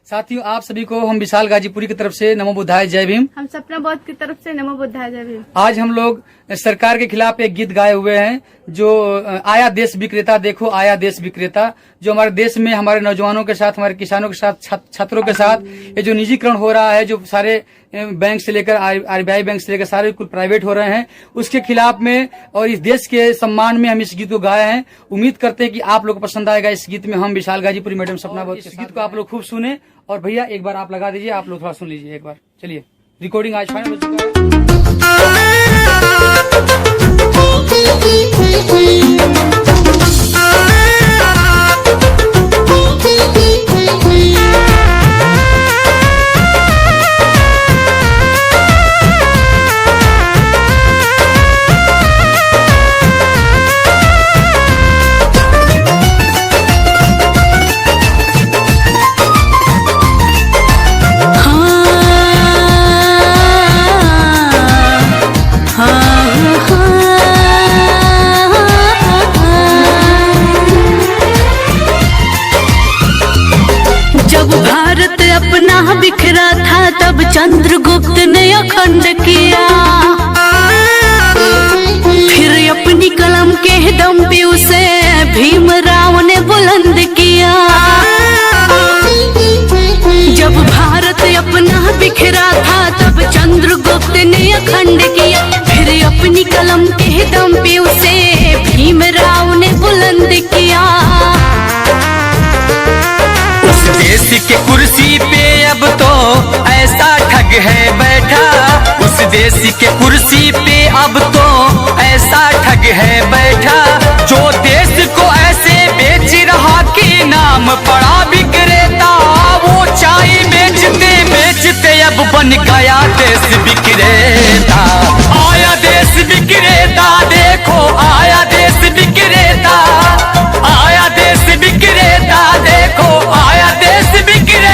साथियों, आप सभी को हम विशाल गाजीपुरी की तरफ से नमो बुद्धाय जय भीम। हम सपना बौद्ध की तरफ से नमो बुद्धाय जय भीम। आज हम लोग सरकार के खिलाफ एक गीत गाए हुए हैं जो आया देश विक्रेता देखो आया देश विक्रेता, जो हमारे देश में हमारे नौजवानों के साथ, हमारे किसानों के साथ, छात्रों के साथ ये जो निजीकरण हो रहा है, जो सारे बैंक से लेकर RBI बैंक से लेकर सारे कुल प्राइवेट हो रहे हैं, उसके खिलाफ में और इस देश के सम्मान में हम इस गीत को गाए हैं। उम्मीद करते हैं कि आप लोग को पसंद आएगा। इस गीत में हम विशाल गाजीपुरी मैडम सपना बौद्ध, इस गीत को आप लोग खूब सुने। और भैया एक बार आप लगा दीजिए, आप लोग थोड़ा सुन लीजिए एक बार। चलिए, रिकॉर्डिंग आज फाइनल हो चुका है। अपना बिखरा था तब चंद्रगुप्त ने अखंड किया, फिर अपनी कलम के दम पे उसे भीमराव ने बुलंद किया। जब भारत अपना बिखरा था तब चंद्रगुप्त ने अखंड किया, फिर अपनी कलम के दम पे उसे भीमराव ने बुलंद किया। देश के कुर्सी पे अब तो ऐसा ठग है बैठा, उस देश के कुर्सी पे अब तो ऐसा ठग है बैठा, जो देश को ऐसे बेच रहा कि नाम पड़ा विक्रेता। वो चाय बेचते बेचते अब बन गया देश विक्रेता। आया देश विक्रेता देखो आया देश विक्रेता, आया देश विक्रेता देखो आया देश विक्रेता।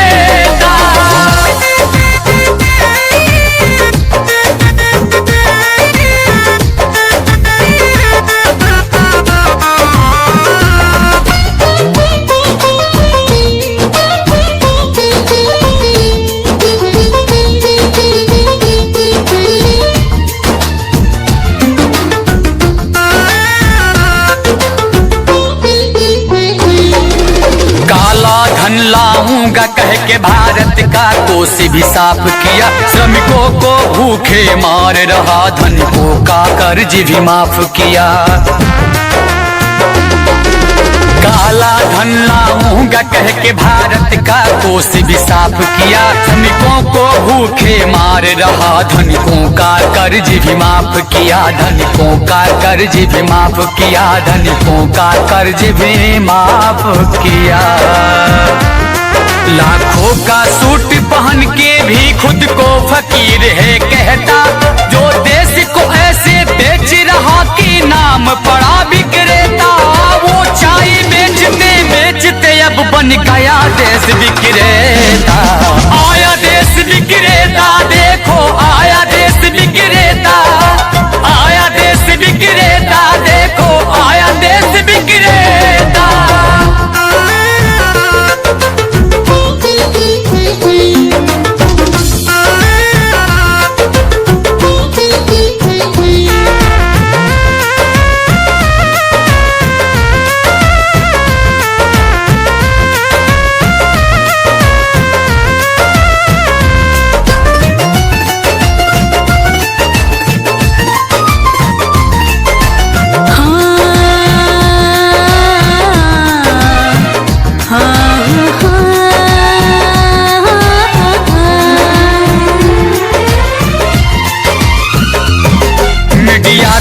लाऊंगा कह के भारत का कोष भी साफ किया, श्रमिकों को भूखे मार रहा, धनिकों का कर्ज भी माफ किया। काला धन लाऊंगा कह के भारत का कोष भी साफ किया, श्रमिकों को भूखे मार रहा, धनिकों का कर्ज भी माफ किया, धनिकों का कर्ज भी माफ किया, धनिकों का कर्ज भी माफ किया। लाखों का सूट पहन के भी खुद को फकीर है कहता, जो देश को ऐसे बेच रहा कि नाम पड़ा विक्रेता। वो चाय बेचते बेचते अब बन गया देश विक्रेता। आया देश विक्रेता देखो आया देश विक्रेता, आया देश विक्रेता देखो आया देश विक्रेता।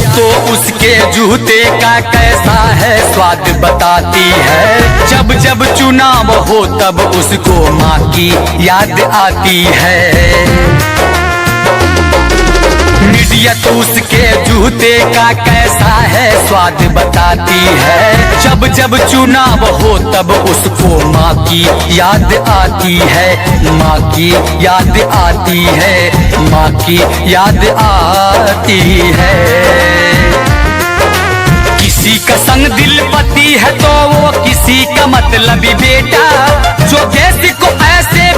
तो उसके जूते का कैसा है स्वाद बताती है, जब जब चुनाव हो तब उसको माँ की याद आती है। मीडिया तो उसके जूते का कैसा है स्वाद बताती है, जब जब चुनाव हो तब उसको माँ की याद आती है, माँ की याद आती है, माँ की याद आती है। किसी का संग दिल पति है तो वो किसी का मतलबी बेटा, जो देश को ऐसे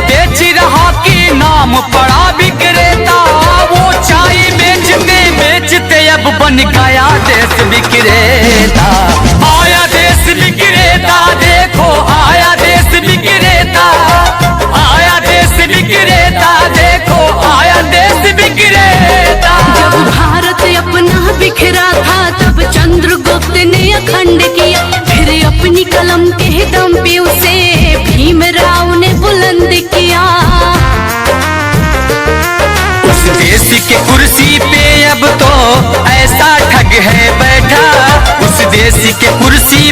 है बैठा, उस देश के कुर्सी